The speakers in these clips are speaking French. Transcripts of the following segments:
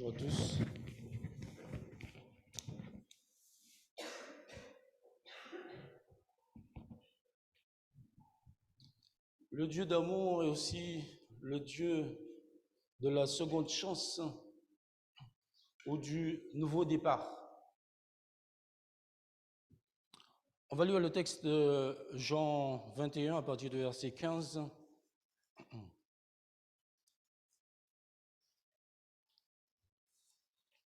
Bonjour à tous. Le Dieu d'amour est aussi le Dieu de la seconde chance ou du nouveau départ. On va lire le texte de Jean 21 à partir du verset 15.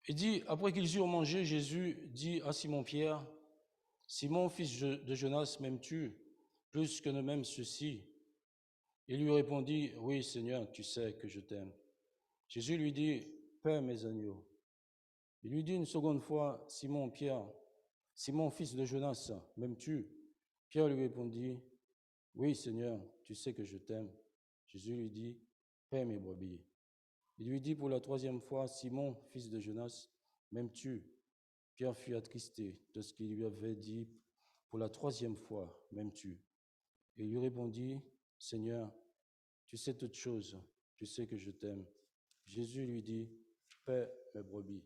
Il dit, après qu'ils eurent mangé, Jésus dit à Simon-Pierre, « Simon, fils de Jonas, m'aimes-tu plus que ne m'aiment ceux-ci » Il lui répondit, « Oui, Seigneur, tu sais que je t'aime. » Jésus lui dit, « Paie mes agneaux. » Il lui dit une seconde fois, « Simon, Pierre, Simon, fils de Jonas, m'aimes-tu » Pierre lui répondit, « Oui, Seigneur, tu sais que je t'aime. » Jésus lui dit, « Paie mes brebis. » Il lui dit pour la troisième fois, « Simon, fils de Jonas, m'aimes-tu » Pierre fut attristé de ce qu'il lui avait dit pour la troisième fois, « M'aimes-tu » Il lui répondit, « Seigneur, tu sais toutes choses, tu sais que je t'aime. » Jésus lui dit, « Paie mes brebis. »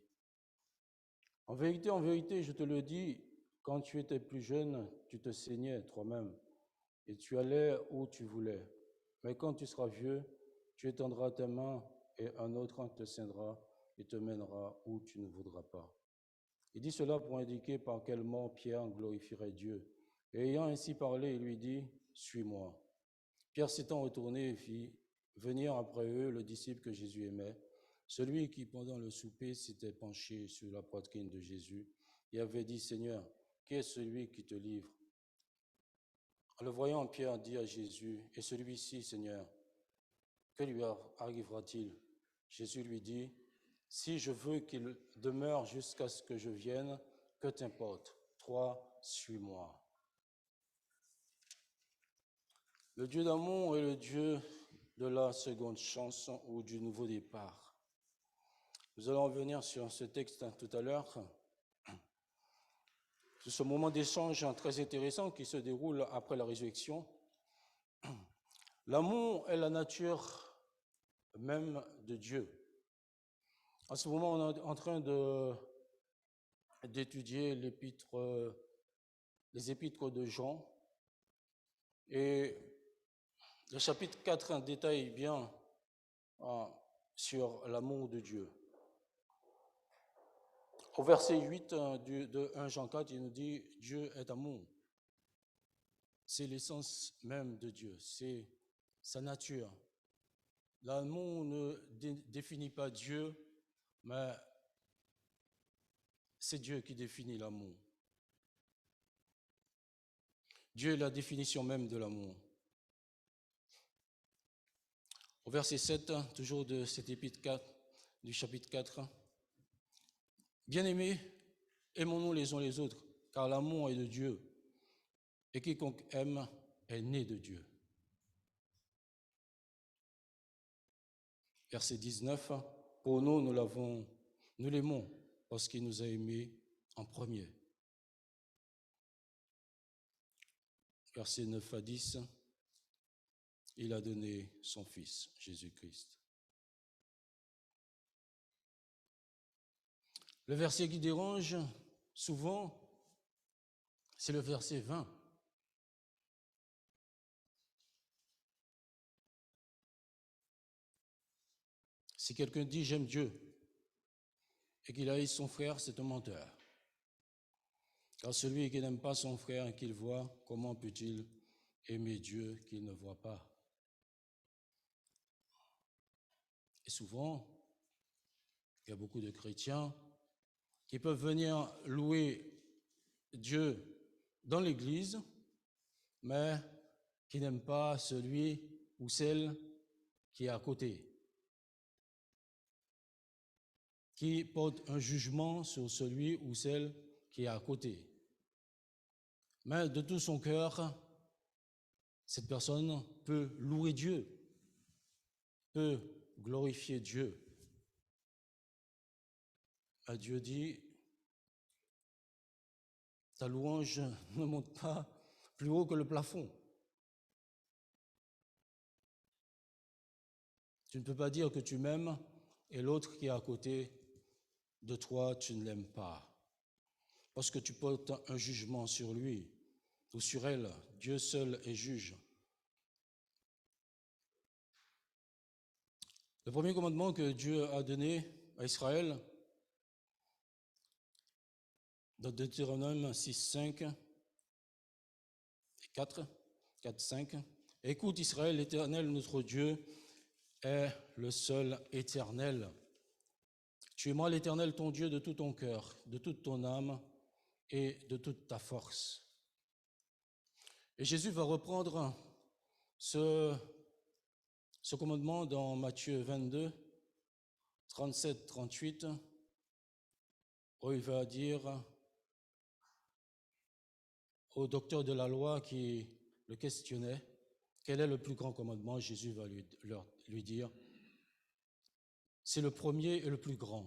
En vérité, je te le dis, quand tu étais plus jeune, tu te saignais toi-même et tu allais où tu voulais. Mais quand tu seras vieux, tu étendras tes mains et un autre te ceindra et te mènera où tu ne voudras pas. Il dit cela pour indiquer par quel mot Pierre glorifierait Dieu. Et ayant ainsi parlé, il lui dit, « Suis-moi. » Pierre s'étant retourné fit venir après eux le disciple que Jésus aimait, celui qui, pendant le souper, s'était penché sur la poitrine de Jésus et avait dit, « Seigneur, qui est celui qui te livre ?» En le voyant, Pierre dit à Jésus, « Et celui-ci, Seigneur, que lui arrivera-t-il » Jésus lui dit, « Si je veux qu'il demeure jusqu'à ce que je vienne, que t'importe, toi, suis-moi. » Le Dieu d'amour est le Dieu de la seconde chance ou du nouveau départ. Nous allons revenir sur ce texte tout à l'heure. C'est ce moment d'échange très intéressant qui se déroule après la résurrection. L'amour est la nature même de Dieu. En ce moment, on est en train d'étudier les épîtres de Jean. Et le chapitre 4 détaille bien sur l'amour de Dieu. Au verset 8 de 1 Jean 4, il nous dit « Dieu est amour ». C'est l'essence même de Dieu, c'est sa nature. L'amour ne définit pas Dieu, mais c'est Dieu qui définit l'amour. Dieu est la définition même de l'amour. Au verset 7, toujours de cet épître 4, du chapitre 4, « Bien-aimés, aimons-nous les uns les autres, car l'amour est de Dieu, et quiconque aime est né de Dieu. » Verset 19, « Pour nous, nous l'aimons, parce qu'il nous a aimés en premier. » Versets 9 à 10, « Il a donné son Fils, Jésus-Christ. » Le verset qui dérange souvent, c'est le verset 20. Si quelqu'un dit « j'aime Dieu » et qu'il haïsse son frère, c'est un menteur. Car celui qui n'aime pas son frère qu'il voit, comment peut-il aimer Dieu qu'il ne voit pas? Et souvent, il y a beaucoup de chrétiens qui peuvent venir louer Dieu dans l'Église, mais qui n'aiment pas celui ou celle qui est à côté, qui porte un jugement sur celui ou celle qui est à côté. Mais de tout son cœur, cette personne peut louer Dieu, peut glorifier Dieu. Dieu dit, ta louange ne monte pas plus haut que le plafond. Tu ne peux pas dire que tu m'aimes et l'autre qui est à côté de toi, tu ne l'aimes pas, parce que tu portes un jugement sur lui ou sur elle. Dieu seul est juge. Le premier commandement que Dieu a donné à Israël, dans Deutéronome 6, 5 et 4, 5, « Écoute Israël, l'Éternel, notre Dieu, est le seul éternel. Tu aimeras l'Éternel, ton Dieu, de tout ton cœur, de toute ton âme et de toute ta force. » Et Jésus va reprendre ce commandement dans Matthieu 22, 37, 38, où il va dire au docteur de la loi qui le questionnait, quel est le plus grand commandement? Jésus va lui dire, c'est le premier et le plus grand.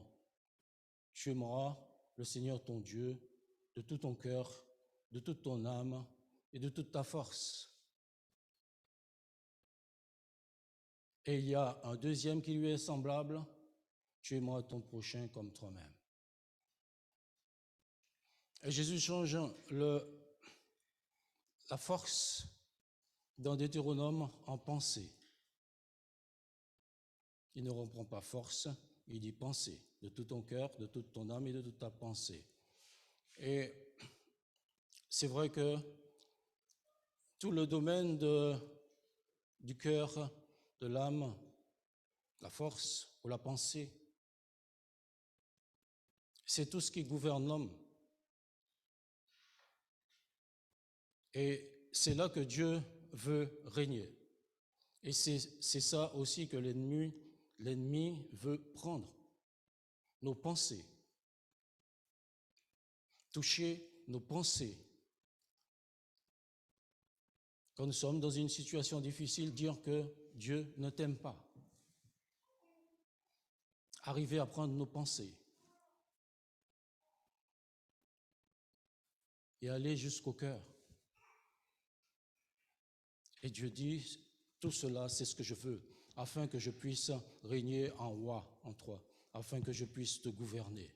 Tu aimeras le Seigneur ton Dieu de tout ton cœur, de toute ton âme et de toute ta force. Et il y a un deuxième qui lui est semblable, tu aimeras ton prochain comme toi-même. Et Jésus change la force dans Deutéronome en pensée. Il ne reprend pas force, il dit pensée, de tout ton cœur, de toute ton âme et de toute ta pensée. Et c'est vrai que tout le domaine du cœur, de l'âme, la force ou la pensée, c'est tout ce qui gouverne l'homme. Et c'est là que Dieu veut régner. Et c'est ça aussi que l'ennemi veut prendre. Nos pensées. Toucher nos pensées. Quand nous sommes dans une situation difficile, dire que Dieu ne t'aime pas. Arriver à prendre nos pensées. Et aller jusqu'au cœur. Et Dieu dit, tout cela, c'est ce que je veux, afin que je puisse régner en roi en toi, afin que je puisse te gouverner.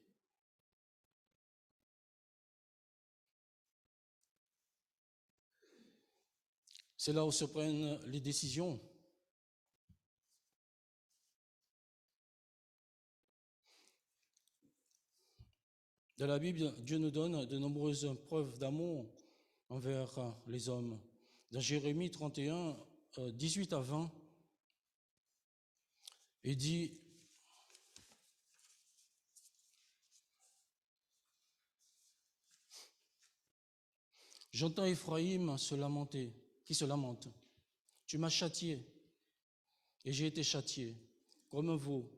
C'est là où se prennent les décisions. Dans la Bible, Dieu nous donne de nombreuses preuves d'amour envers les hommes. Dans Jérémie 31, 18 à 20, il dit, « J'entends Ephraïm qui se lamente. Tu m'as châtié, et j'ai été châtié, comme un veau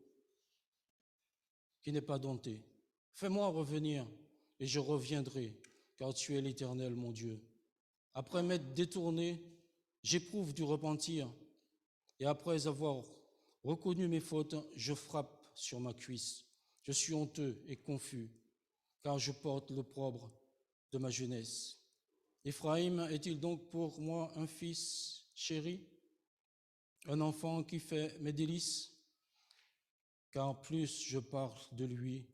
qui n'est pas dompté. Fais-moi revenir, et je reviendrai, car tu es l'Éternel, mon Dieu. Après m'être détourné, j'éprouve du repentir, et après avoir reconnu mes fautes, je frappe sur ma cuisse. Je suis honteux et confus, car je porte l'opprobre de ma jeunesse. Ephraïm est-il donc pour moi un fils chéri, un enfant qui fait mes délices? Car plus je parle de lui,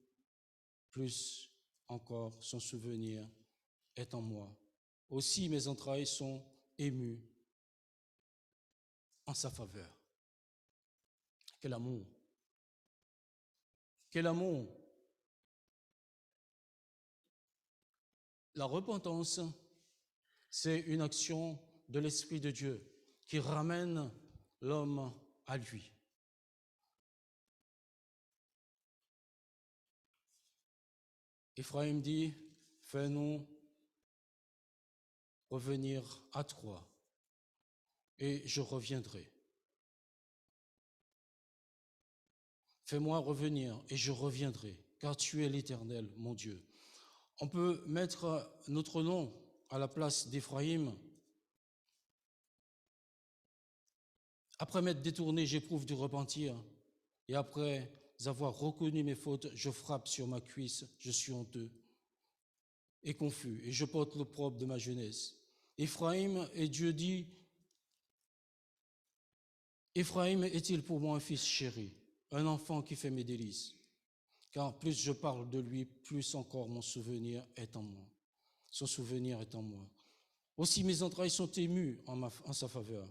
plus encore son souvenir est en moi. Aussi mes entrailles sont émues en sa faveur. » Quel amour! Quel amour! La repentance, c'est une action de l'Esprit de Dieu qui ramène l'homme à lui. Ephraïm dit, fais-nous revenir à toi et je reviendrai. Fais-moi revenir et je reviendrai, car tu es l'Éternel, mon Dieu. On peut mettre notre nom à la place d'Ephraïm. Après m'être détourné, j'éprouve du repentir. Et après avoir reconnu mes fautes, je frappe sur ma cuisse, je suis honteux et confus, et je porte l'opprobre de ma jeunesse. Ephraïm, et Dieu dit, Ephraïm est-il pour moi un fils chéri, un enfant qui fait mes délices? car plus je parle de lui, plus encore mon souvenir est en moi. Son souvenir est en moi. Aussi mes entrailles sont émues en sa faveur.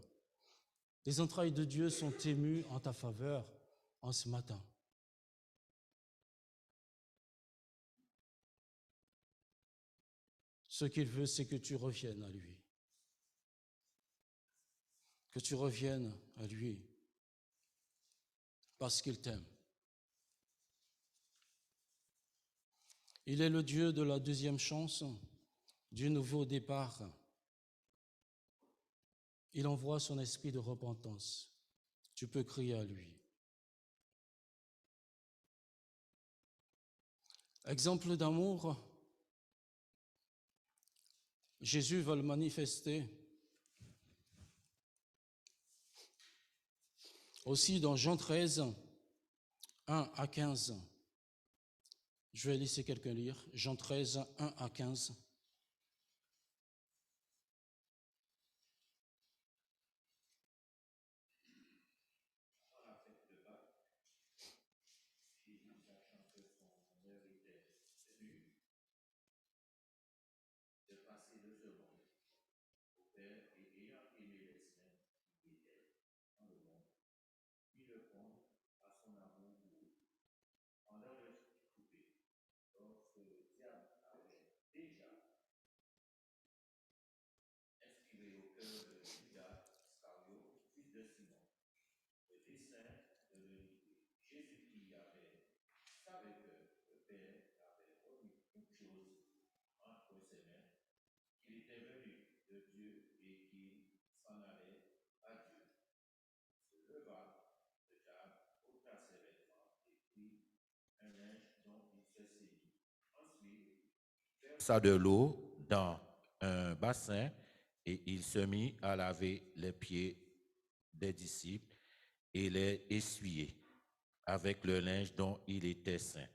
Les entrailles de Dieu sont émues en ta faveur en ce matin. Ce qu'il veut, c'est que tu reviennes à lui. Que tu reviennes à lui parce qu'il t'aime. Il est le Dieu de la deuxième chance, du nouveau départ. Il envoie son esprit de repentance. Tu peux crier à lui. Exemple d'amour, Jésus va le manifester aussi dans Jean 13, 1 à 15. Je vais laisser quelqu'un lire. Jean 13, 1 à 15. Ça de l'eau dans un bassin et il se mit à laver les pieds des disciples et les essuyer avec le linge dont il était saint.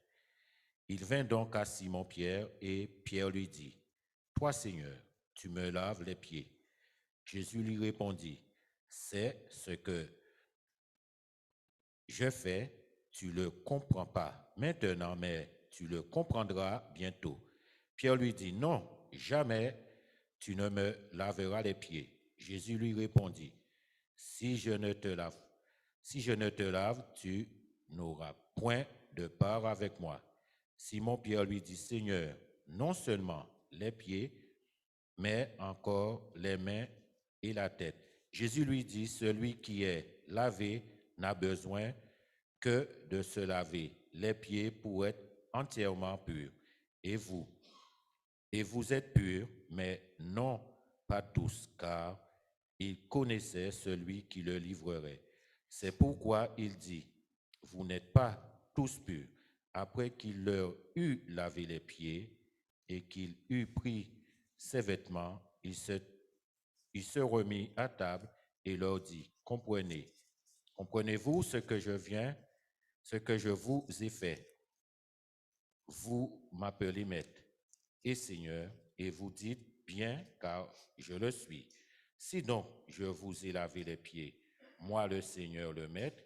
Il vint donc à Simon-Pierre et Pierre lui dit, « Toi, Seigneur, tu me laves les pieds. » Jésus lui répondit, « C'est ce que je fais, tu ne le comprends pas maintenant, mais tu le comprendras bientôt. » Pierre lui dit, « Non, jamais tu ne me laveras les pieds. » Jésus lui répondit, « Si je ne te lave, tu n'auras point de part avec moi. » Simon-Pierre lui dit, « Seigneur, non seulement les pieds, mais encore les mains et la tête. » Jésus lui dit, « Celui qui est lavé n'a besoin que de se laver les pieds pour être entièrement pur. Et vous êtes purs, mais non pas tous, car il connaissait celui qui le livrerait. C'est pourquoi il dit, vous n'êtes pas tous purs. » Après qu'il leur eut lavé les pieds et qu'il eut pris ses vêtements, il se remit à table et leur dit, comprenez-vous ce que je vous ai fait? Vous m'appelez maître et Seigneur, et vous dites bien, car je le suis. Si donc je vous ai lavé les pieds, moi le Seigneur le maître,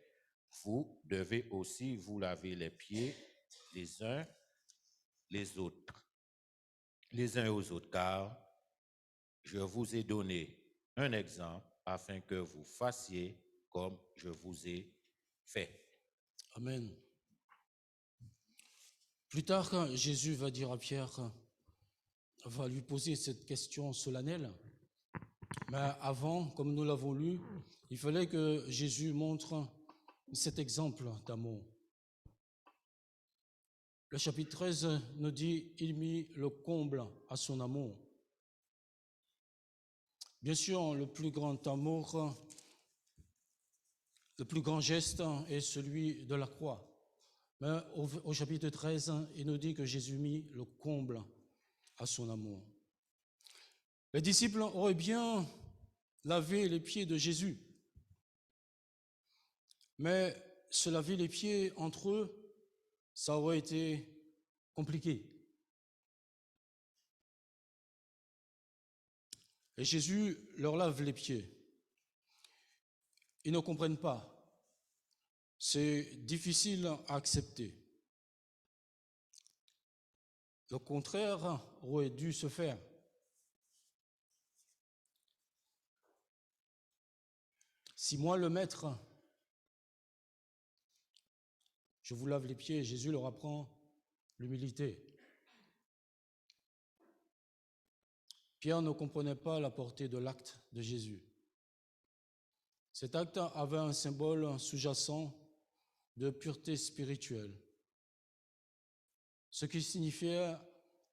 vous devez aussi vous laver les pieds les uns aux autres, car je vous ai donné un exemple afin que vous fassiez comme je vous ai fait. Amen. Plus tard, quand Jésus va dire à Pierre, va lui poser cette question solennelle. Mais avant, comme nous l'avons lu, il fallait que Jésus montre cet exemple d'amour. Le chapitre 13 nous dit, il mit le comble à son amour. Bien sûr, le plus grand amour, le plus grand geste est celui de la croix. Mais au chapitre 13, il nous dit que Jésus mit le comble à son amour. Les disciples auraient bien lavé les pieds de Jésus, mais se laver les pieds entre eux, ça aurait été compliqué. Et Jésus leur lave les pieds. Ils ne comprennent pas. C'est difficile à accepter. Le contraire aurait dû se faire. Si moi, le maître, je vous lave les pieds, Jésus leur apprend l'humilité. Pierre ne comprenait pas la portée de l'acte de Jésus. Cet acte avait un symbole sous-jacent de pureté spirituelle, ce qui signifiait,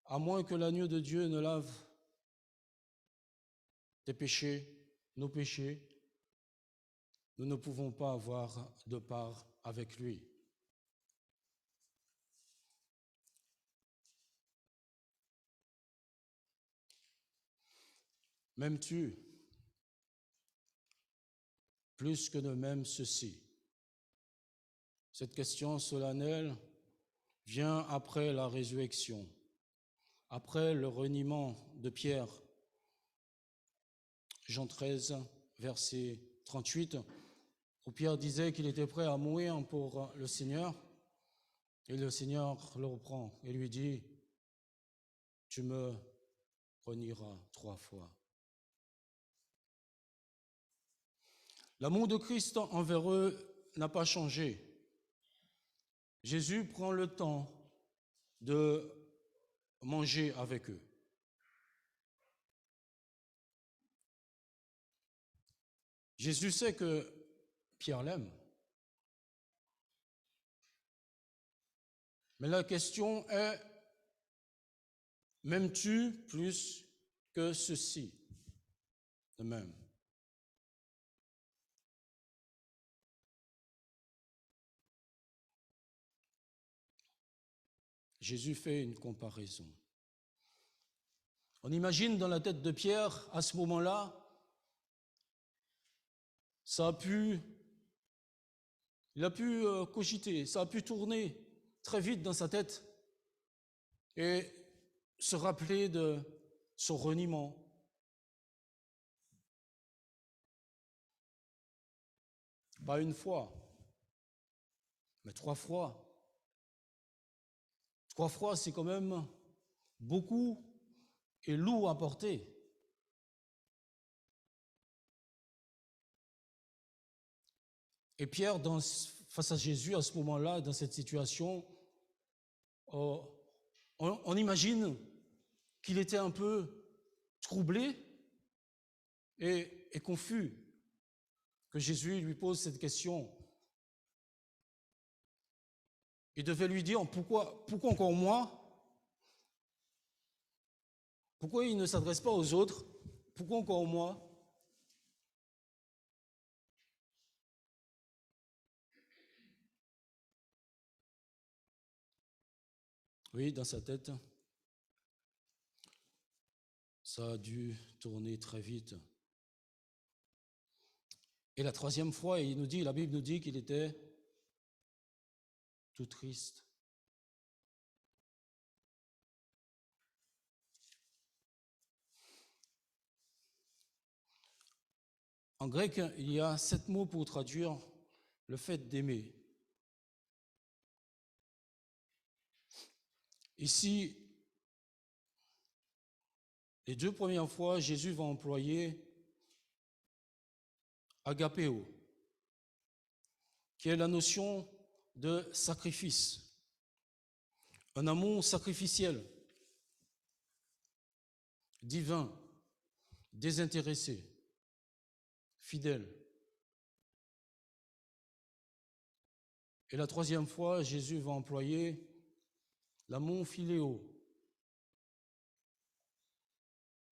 à moins que l'agneau de Dieu ne lave tes péchés, nos péchés, nous ne pouvons pas avoir de part avec lui. M'aimes-tu plus que ne m'aime ceci? Cette question solennelle vient après la résurrection, après le reniement de Pierre. Jean 13, verset 38, où Pierre disait qu'il était prêt à mourir pour le Seigneur, et le Seigneur le reprend et lui dit, « Tu me renieras 3 fois. » L'amour de Christ envers eux n'a pas changé. Jésus prend le temps de manger avec eux. Jésus sait que Pierre l'aime. Mais la question est, m'aimes-tu plus que ceci de même? Jésus fait une comparaison. On imagine dans la tête de Pierre, à ce moment-là, il a pu cogiter, ça a pu tourner très vite dans sa tête et se rappeler de son reniement. Pas une fois, mais 3 fois. 3 fois, c'est quand même beaucoup et lourd à porter. Et Pierre, face à Jésus, à ce moment-là, dans cette situation, on imagine qu'il était un peu troublé et confus, que Jésus lui pose cette question. Il devait lui dire, pourquoi encore moi? Pourquoi il ne s'adresse pas aux autres? Pourquoi encore moi? Oui, dans sa tête, ça a dû tourner très vite. Et la 3e fois, la Bible nous dit qu'il était tout triste. En grec, il y a 7 mots pour traduire le fait d'aimer. Ici, les 2 premières fois, Jésus va employer agapéo, qui est la notion de sacrifice, un amour sacrificiel, divin, désintéressé, fidèle. Et la 3e fois, Jésus va employer l'amour philéo,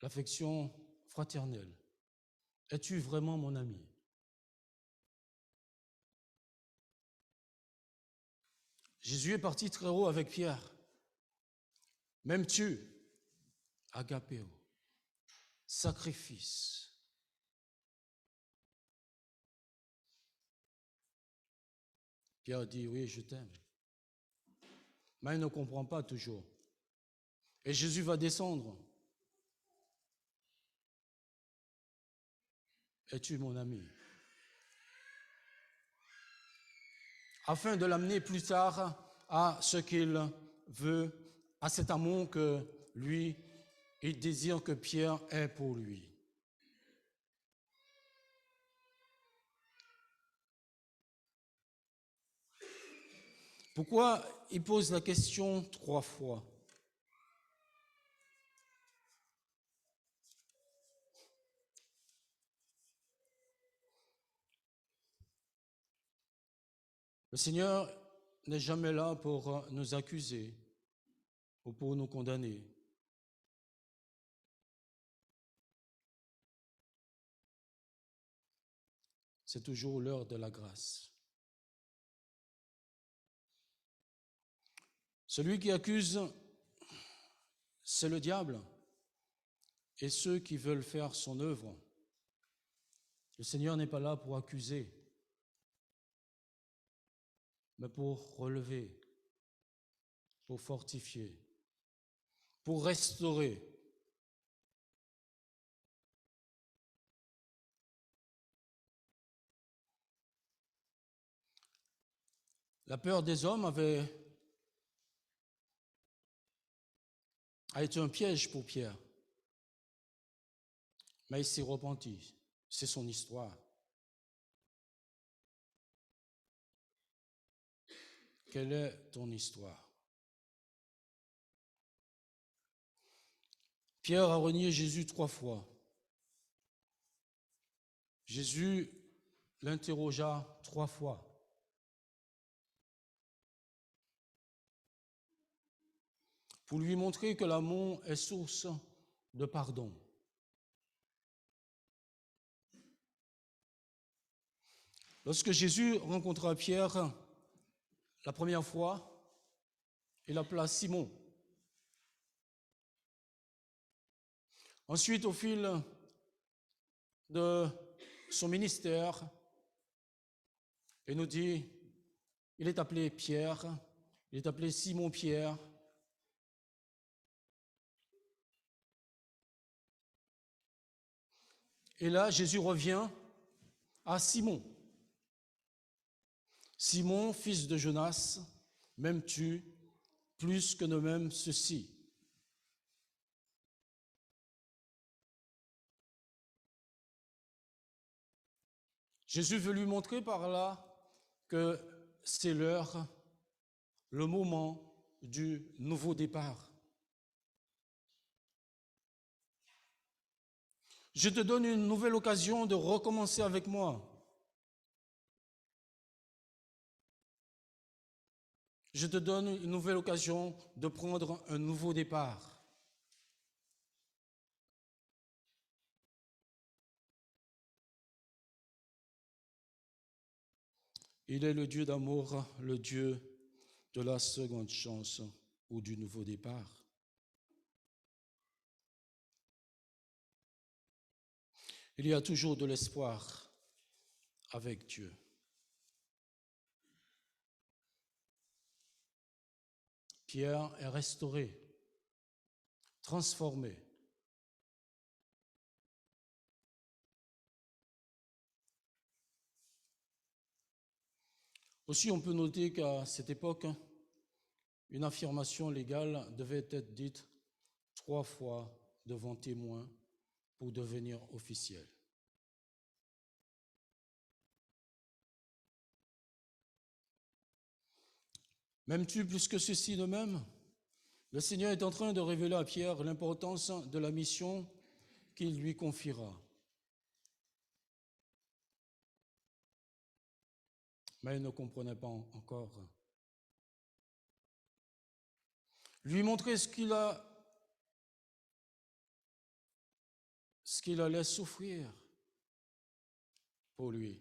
l'affection fraternelle. Es-tu vraiment mon ami? Jésus est parti très haut avec Pierre. M'aimes-tu? Agapéo, sacrifice. Pierre dit, oui, je t'aime. Mais il ne comprend pas toujours. Et Jésus va descendre. Es-tu mon ami? Afin de l'amener plus tard à ce qu'il veut à cet amour que lui, il désire que Pierre ait pour lui. Pourquoi il pose la question 3 fois? Le Seigneur n'est jamais là pour nous accuser ou pour nous condamner. C'est toujours l'heure de la grâce. Celui qui accuse, c'est le diable et ceux qui veulent faire son œuvre. Le Seigneur n'est pas là pour accuser, mais pour relever, pour fortifier, pour restaurer. La peur des hommes a été un piège pour Pierre, mais il s'est repenti. C'est son histoire. Quelle est ton histoire? Pierre a renié Jésus 3 fois. Jésus l'interrogea 3 fois. Pour lui montrer que l'amour est source de pardon. Lorsque Jésus rencontra Pierre la première fois, il l'appela Simon. Ensuite, au fil de son ministère, il nous dit, il est appelé Pierre, il est appelé Simon-Pierre. Et là, Jésus revient à Simon. Simon, fils de Jonas, m'aimes-tu plus que ne m'aime ceci? Jésus veut lui montrer par là que c'est l'heure, le moment du nouveau départ. Je te donne une nouvelle occasion de recommencer avec moi. Je te donne une nouvelle occasion de prendre un nouveau départ. Il est le Dieu d'amour, le Dieu de la seconde chance ou du nouveau départ. Il y a toujours de l'espoir avec Dieu. Pierre est restauré, transformé. Aussi, on peut noter qu'à cette époque, une affirmation légale devait être dite 3 fois devant témoin pour devenir officielle. M'aimes-tu plus que ceci de même? Le Seigneur est en train de révéler à Pierre l'importance de la mission qu'il lui confiera. Mais il ne comprenait pas encore. Lui montrer ce qu'il allait souffrir pour lui.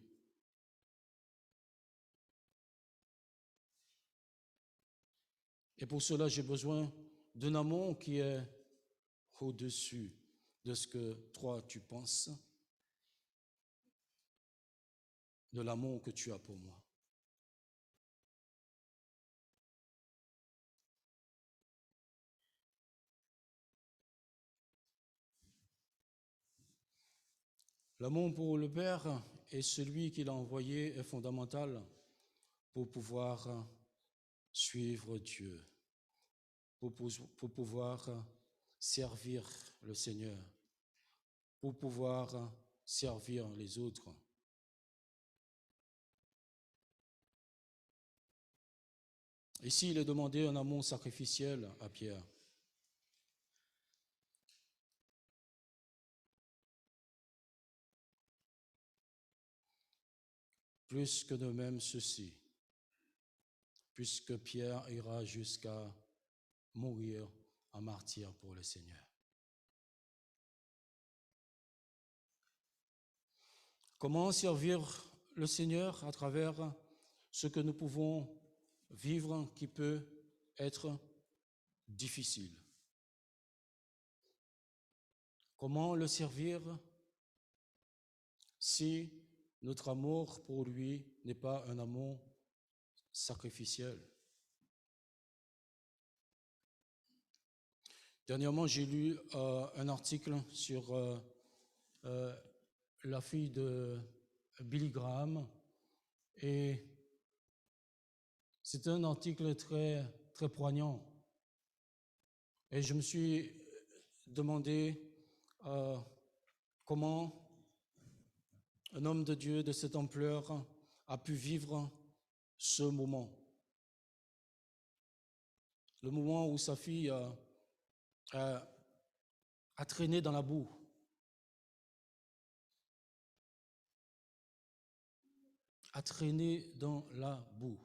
Et pour cela, j'ai besoin d'un amour qui est au-dessus de ce que toi tu penses, de l'amour que tu as pour moi. L'amour pour le Père et celui qui l'a envoyé est fondamental pour pouvoir suivre Dieu, pour pouvoir servir le Seigneur, pour pouvoir servir les autres. Ici, il est demandé un amour sacrificiel à Pierre. Plus que de même ceci, puisque Pierre ira jusqu'à mourir en martyr pour le Seigneur. Comment servir le Seigneur à travers ce que nous pouvons vivre qui peut être difficile? Comment le servir si notre amour pour lui n'est pas un amour sacrificiel? Dernièrement, j'ai lu un article sur la fille de Billy Graham et c'est un article très, très poignant. Et je me suis demandé comment un homme de Dieu de cette ampleur a pu vivre ce moment. Le moment où sa fille a traîné dans la boue. A traîné dans la boue.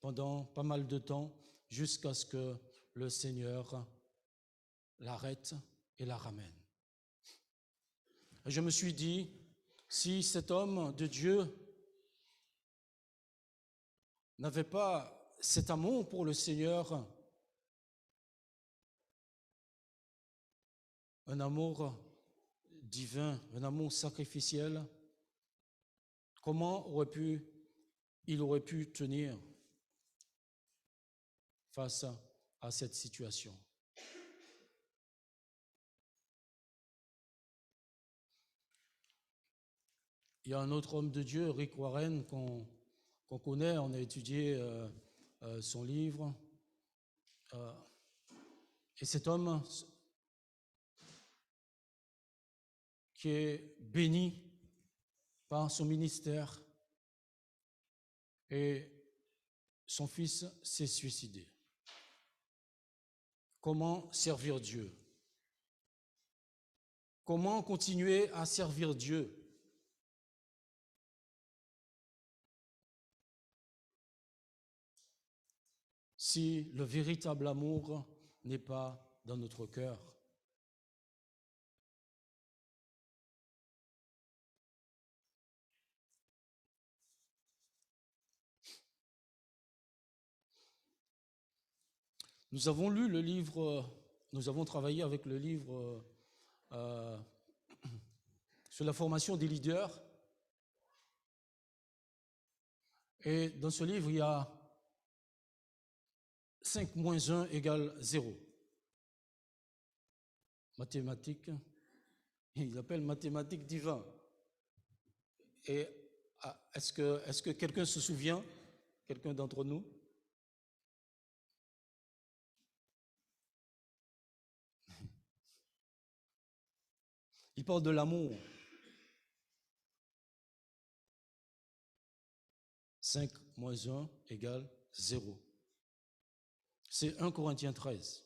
Pendant pas mal de temps, jusqu'à ce que le Seigneur l'arrête et la ramène. Et je me suis dit, si cet homme de Dieu n'avait pas cet amour pour le Seigneur, un amour divin, un amour sacrificiel, comment il aurait pu tenir face à cette situation? Il y a un autre homme de Dieu, Rick Warren, qu'on connaît, on a étudié son livre. Et cet homme qui est béni par son ministère et son fils s'est suicidé. Comment servir Dieu? Comment continuer à servir Dieu? Si le véritable amour n'est pas dans notre cœur. Nous avons lu le livre, nous avons travaillé avec le livre sur la formation des leaders. Et dans ce livre, il y a 5 moins 1 égale 0. Mathématiques, ils appellent mathématiques divines. Et est-ce que quelqu'un se souvient, quelqu'un d'entre nous? Il parle de l'amour. 5 moins 1 égale 0. C'est 1 Corinthiens 13.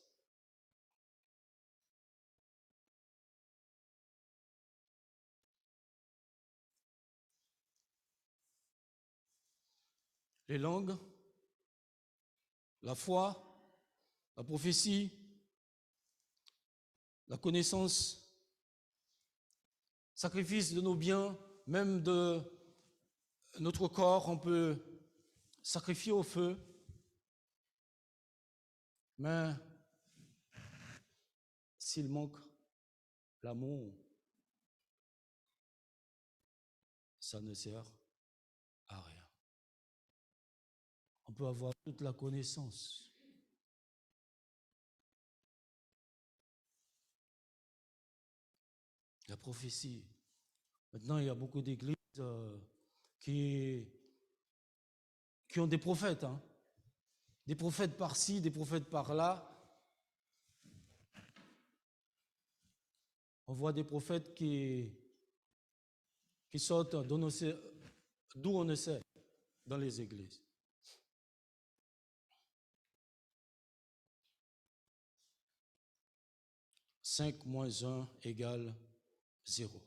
Les langues, la foi, la prophétie, la connaissance, sacrifice de nos biens, même de notre corps, on peut sacrifier au feu. Mais s'il manque l'amour, ça ne sert à rien. On peut avoir toute la connaissance. La prophétie. Maintenant, il y a beaucoup d'églises qui qui ont des prophètes, hein. Des prophètes par-ci, des prophètes par-là. On voit des prophètes qui sortent d'où on ne sait, dans les églises. « 5 moins 1 égale 0.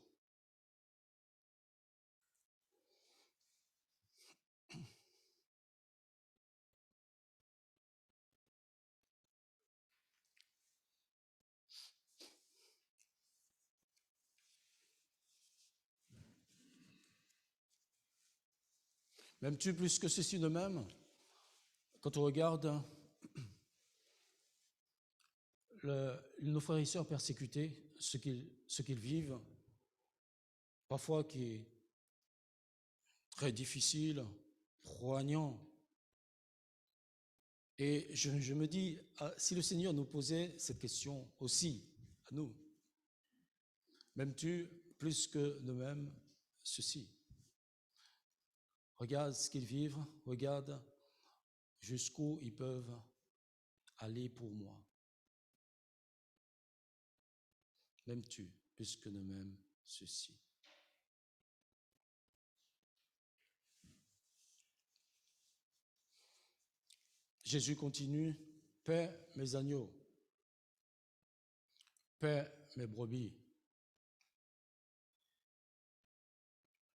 M'aimes-tu plus que ceci de même? Quand on regarde nos frères et sœurs persécutés, ce qu'ils vivent, parfois qui est très difficile, poignant. Et je me dis, si le Seigneur nous posait cette question aussi, à nous, m'aimes-tu plus que nous-mêmes ceci? Regarde ce qu'ils vivent, regarde jusqu'où ils peuvent aller pour moi. M'aimes-tu plus que nous-mêmes ceci? Jésus continue, paie mes agneaux, paie mes brebis.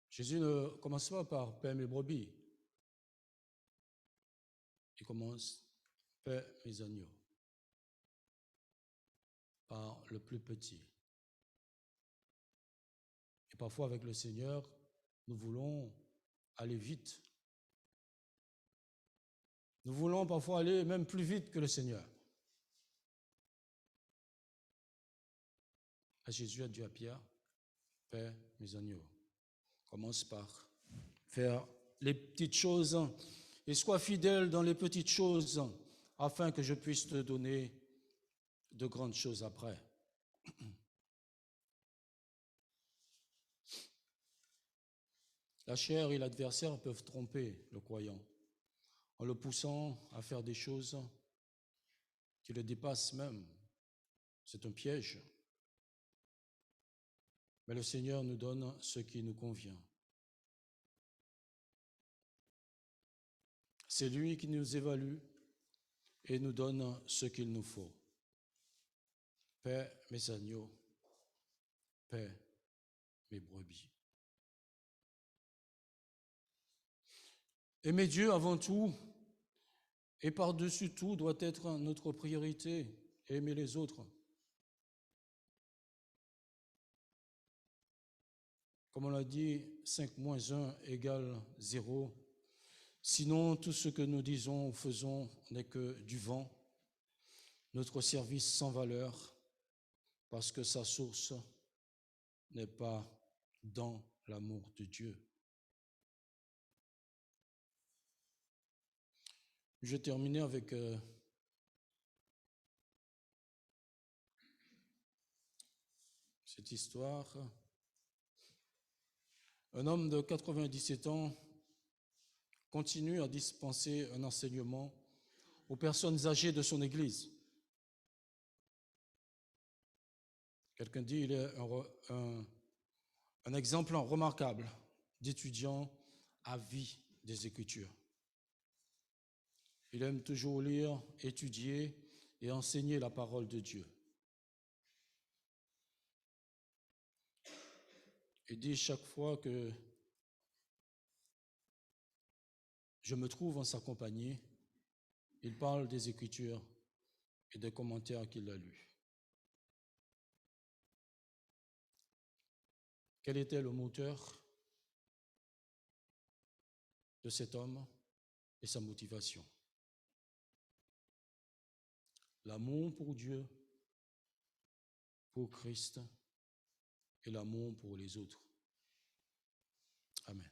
Jésus ne commence pas par paie mes brebis. Il commence, paie mes agneaux, par le plus petit. Et parfois avec le Seigneur, nous voulons aller vite. Nous voulons parfois aller même plus vite que le Seigneur. Et Jésus a dit à Pierre, paie mes agneaux. Commence par faire les petites choses et sois fidèle dans les petites choses afin que je puisse te donner de grandes choses après. La chair et l'adversaire peuvent tromper le croyant en le poussant à faire des choses qui le dépassent même. C'est un piège. Mais le Seigneur nous donne ce qui nous convient. C'est lui qui nous évalue et nous donne ce qu'il nous faut. Paie mes agneaux, paie mes brebis. Aimer Dieu avant tout et par-dessus tout doit être notre priorité, aimer les autres. Comme on l'a dit, 5 moins 1 égale 0. Sinon, tout ce que nous disons ou faisons n'est que du vent, notre service sans valeur, parce que sa source n'est pas dans l'amour de Dieu. Je vais terminer avec cette histoire. Un homme de 97 ans continue à dispenser un enseignement aux personnes âgées de son église. Quelqu'un dit qu'il est un exemple remarquable d'étudiant à vie des Écritures. Il aime toujours lire, étudier et enseigner la parole de Dieu. Il dit chaque fois que je me trouve en sa compagnie, il parle des Écritures et des commentaires qu'il a lus. Quel était le moteur de cet homme et sa motivation? L'amour pour Dieu, pour Christ et l'amour pour les autres. Amen.